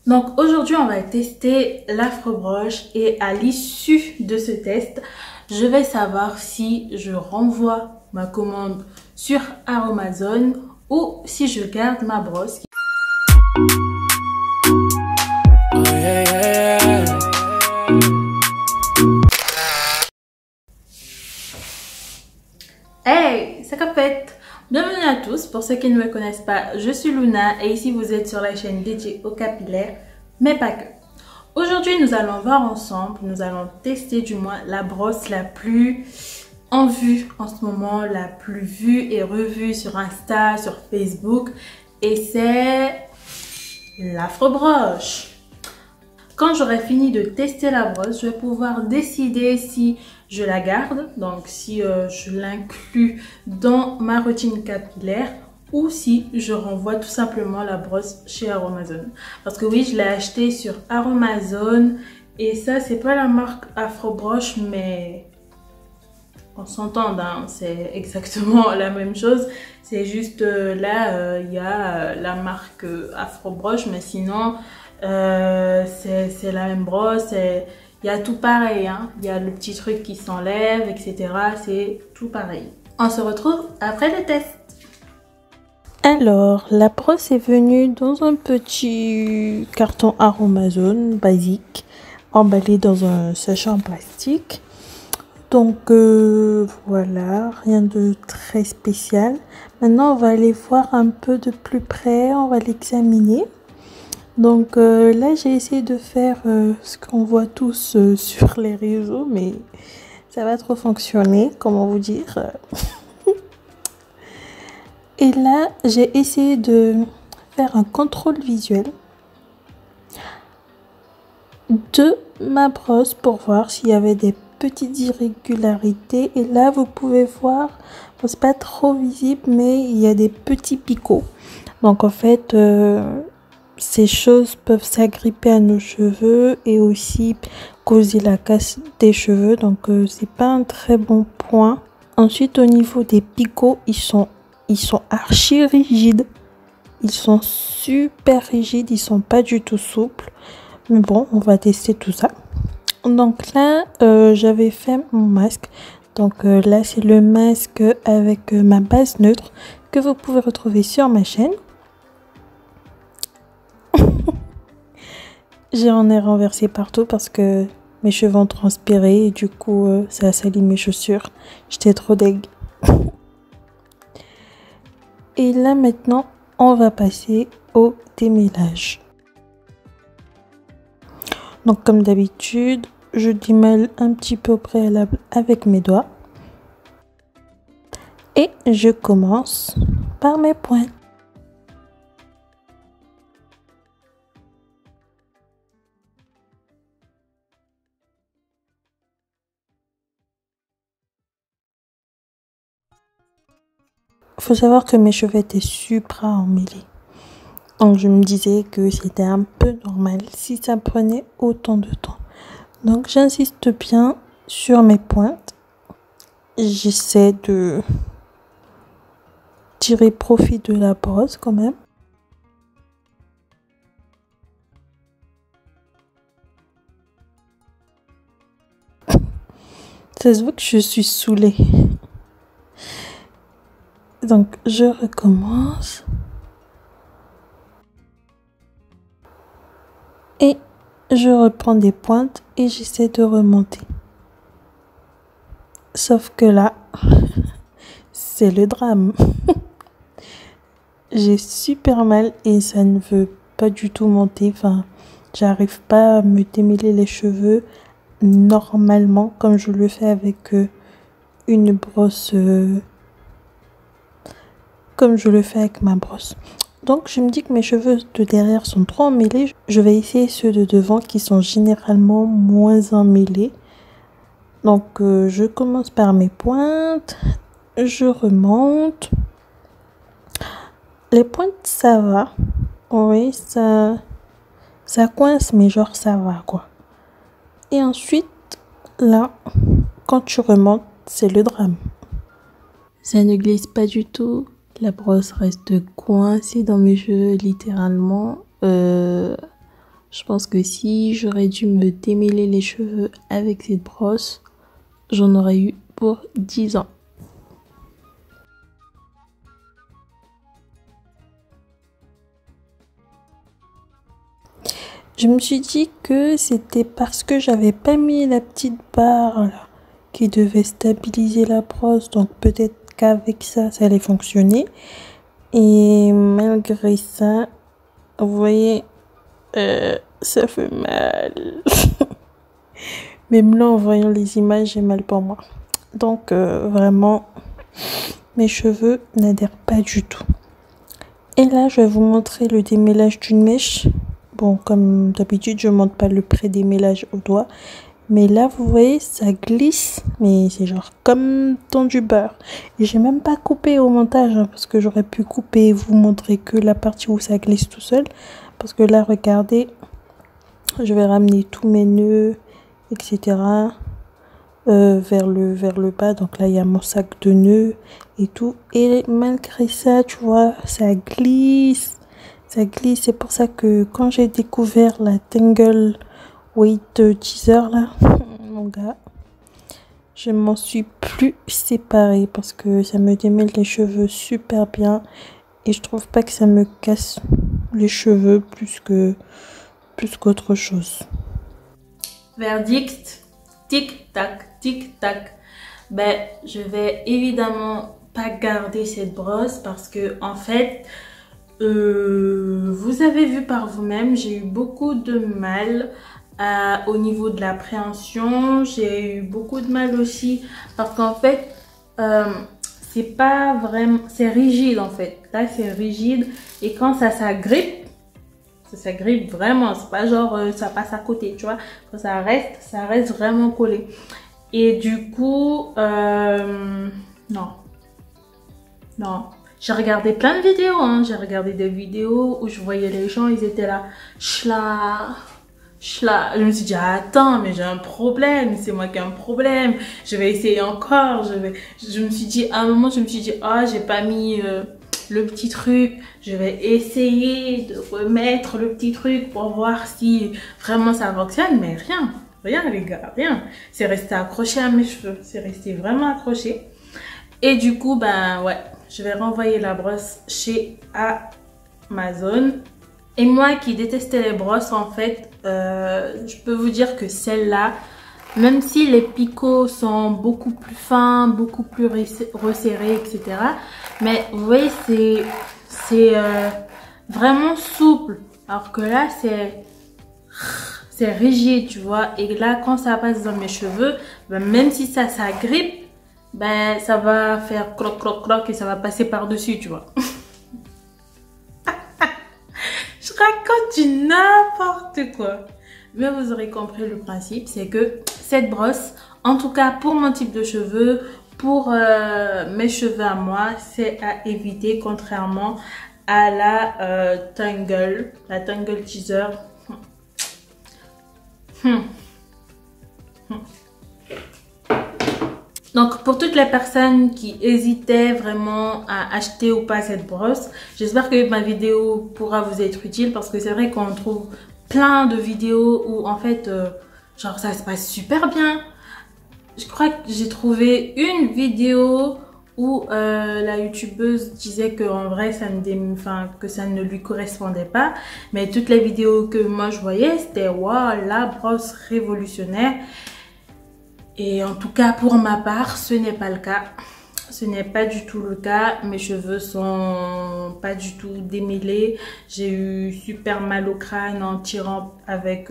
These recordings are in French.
Donc aujourd'hui, on va tester l'Afro-Broche et à l'issue de ce test, je vais savoir si je renvoie ma commande sur Aromazone ou si je garde ma brosse. Oh yeah, yeah, yeah. Hey, c'est Capette! Bienvenue à tous, pour ceux qui ne me connaissent pas, je suis Luna et ici vous êtes sur la chaîne dédiée aux capillaires, mais pas que. Aujourd'hui nous allons voir ensemble, nous allons tester du moins la brosse la plus en vue en ce moment, la plus vue et revue sur Insta, sur Facebook, et c'est l'Afro-Broche. Quand j'aurai fini de tester la brosse, je vais pouvoir décider si je la garde, donc si je l'inclus dans ma routine capillaire ou si je renvoie tout simplement la brosse chez Aromazone. Parce que oui, je l'ai acheté sur Aromazone et ça, c'est pas la marque Afro-Broche, mais on s'entend, hein, c'est exactement la même chose. C'est juste là, il y a la marque Afro-Broche, mais sinon, c'est la même brosse. Il y a tout pareil, hein. Il y a le petit truc qui s'enlève, etc. C'est tout pareil. On se retrouve après le test. Alors, la brosse est venue dans un petit carton Aromazone basique, emballé dans un sachet en plastique. Donc voilà, rien de très spécial. Maintenant, on va aller voir un peu de plus près, on va l'examiner. Donc là, j'ai essayé de faire ce qu'on voit tous sur les réseaux, mais ça va trop fonctionner, comment vous dire. Et là, j'ai essayé de faire un contrôle visuel de ma brosse pour voir s'il y avait des petites irrégularités. Et là, vous pouvez voir, bon, c'est pas trop visible, mais il y a des petits picots. Donc en fait, ces choses peuvent s'agripper à nos cheveux et aussi causer la casse des cheveux. Donc c'est pas un très bon point. Ensuite, au niveau des picots, ils sont archi rigides. Ils sont super rigides, ils sont pas du tout souples. Mais bon, on va tester tout ça. Donc là, j'avais fait mon masque. Donc là, c'est le masque avec ma base neutre que vous pouvez retrouver sur ma chaîne. J'en ai renversé partout parce que mes cheveux ont transpiré et du coup, ça a sali mes chaussures. J'étais trop deg. Et là, maintenant, on va passer au démêlage. Donc comme d'habitude, je démêle un petit peu au préalable avec mes doigts. Et je commence par mes pointes. Il faut savoir que mes cheveux étaient super emmêlés. Donc je me disais que c'était un peu normal si ça prenait autant de temps. Donc j'insiste bien sur mes pointes. J'essaie de tirer profit de la brosse quand même. Ça se voit que je suis saoulée. Donc je recommence. Et je reprends des pointes et j'essaie de remonter. Sauf que là, c'est le drame. J'ai super mal et ça ne veut pas du tout monter. Enfin, j'arrive pas à me démêler les cheveux normalement comme je le fais avec une brosse. Comme je le fais avec ma brosse. Donc je me dis que mes cheveux de derrière sont trop emmêlés. Je vais essayer ceux de devant qui sont généralement moins emmêlés. Donc je commence par mes pointes. Je remonte. Les pointes ça va. Oui, ça coince mais genre ça va quoi. Et ensuite là, quand tu remontes, c'est le drame. Ça ne glisse pas du tout. La brosse reste coincée dans mes cheveux littéralement. Je pense que si j'aurais dû me démêler les cheveux avec cette brosse, j'en aurais eu pour 10 ans. Je me suis dit que c'était parce que j'avais pas mis la petite barre là, qui devait stabiliser la brosse, donc peut-être qu'avec ça, ça allait fonctionner. Et malgré ça, vous voyez, ça fait mal. Même là, en voyant les images, j'ai mal pour moi. Donc, vraiment, mes cheveux n'adhèrent pas du tout. Et là, je vais vous montrer le démêlage d'une mèche. Bon, comme d'habitude, je ne montre pas le pré-démêlage au doigt. Mais là, vous voyez, ça glisse. Mais c'est genre comme dans du beurre. Et j'ai même pas coupé au montage, hein, parce que j'aurais pu couper et vous montrer que la partie où ça glisse tout seul. Parce que là, regardez, je vais ramener tous mes nœuds, etc. Vers le bas. Donc là, il y a mon sac de nœuds et tout. Et malgré ça, tu vois, ça glisse. Ça glisse. C'est pour ça que quand j'ai découvert la Tangle Weight Teaser, là, mon gars, je m'en suis plus séparée parce que ça me démêle les cheveux super bien. Et je trouve pas que ça me casse les cheveux plus qu'autre chose. Verdict, tic-tac, tic-tac. Ben, je vais évidemment pas garder cette brosse parce que, en fait, vous avez vu par vous-même, j'ai eu beaucoup de mal au niveau de l'appréhension. J'ai eu beaucoup de mal aussi parce qu'en fait, c'est pas vraiment, c'est rigide en fait. Là, c'est rigide et quand ça s'agrippe, ça grippe vraiment, c'est pas genre ça passe à côté, tu vois. Quand ça reste vraiment collé. Et du coup, non. J'ai regardé plein de vidéos, hein. J'ai regardé des vidéos où je voyais les gens, ils étaient là, chla. Je me suis dit, attends, mais j'ai un problème, c'est moi qui ai un problème. Je vais essayer encore, je me suis dit, à un moment, oh, j'ai pas mis le petit truc, je vais essayer de remettre le petit truc pour voir si vraiment ça fonctionne, mais rien les gars, rien. C'est resté accroché à mes cheveux, c'est resté vraiment accroché. Et du coup, ben ouais, je vais renvoyer la brosse chez Amazon. Et moi qui détestais les brosses, en fait, je peux vous dire que celle-là, même si les picots sont beaucoup plus fins, beaucoup plus resserrés, etc. Mais vous voyez, c'est vraiment souple. Alors que là, c'est rigide, tu vois. Et là, quand ça passe dans mes cheveux, ben, même si ça s'agrippe, ben, ça va faire croc, croc, croc et ça va passer par-dessus, tu vois. Je raconte du n'importe quoi. Mais vous aurez compris le principe, c'est que cette brosse, en tout cas pour mon type de cheveux, pour mes cheveux à moi, c'est à éviter contrairement à la Tangle Teaser. Donc pour toutes les personnes qui hésitaient vraiment à acheter ou pas cette brosse, j'espère que ma vidéo pourra vous être utile parce que c'est vrai qu'on trouve plein de vidéos où en fait genre ça se passe super bien. Je crois que j'ai trouvé une vidéo où la youtubeuse disait que en vrai que ça ne lui correspondait pas, mais toutes les vidéos que moi je voyais c'était waouh, la brosse révolutionnaire. Et en tout cas pour ma part ce n'est pas le cas, ce n'est pas du tout le cas. Mes cheveux sont pas du tout démêlés, j'ai eu super mal au crâne en tirant avec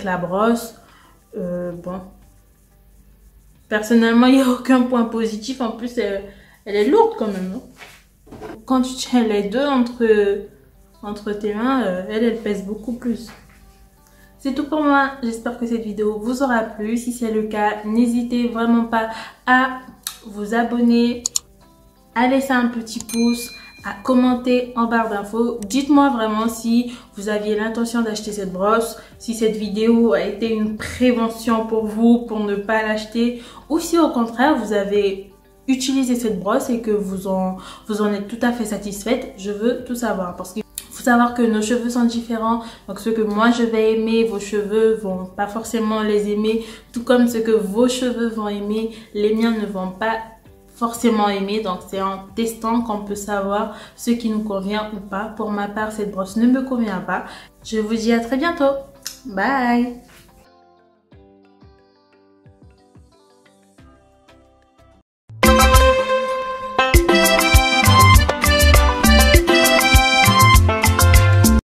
la brosse. Bon, personnellement il n'y a aucun point positif, en plus elle est lourde quand même, hein. Quand tu tiens les deux entre tes mains, elle pèse beaucoup plus. C'est tout pour moi, j'espère que cette vidéo vous aura plu. Si c'est le cas, n'hésitez vraiment pas à vous abonner, à laisser un petit pouce, à commenter en barre d'infos. Dites-moi vraiment si vous aviez l'intention d'acheter cette brosse, si cette vidéo a été une prévention pour vous pour ne pas l'acheter, ou si au contraire vous avez utilisé cette brosse et que vous en êtes tout à fait satisfaite. Je veux tout savoir parce que vous savoir que nos cheveux sont différents, donc ce que moi je vais aimer, vos cheveux vont pas forcément les aimer, tout comme ce que vos cheveux vont aimer, les miens ne vont pas forcément aimer. Donc c'est en testant qu'on peut savoir ce qui nous convient ou pas. Pour ma part, cette brosse ne me convient pas. Je vous dis à très bientôt. Bye!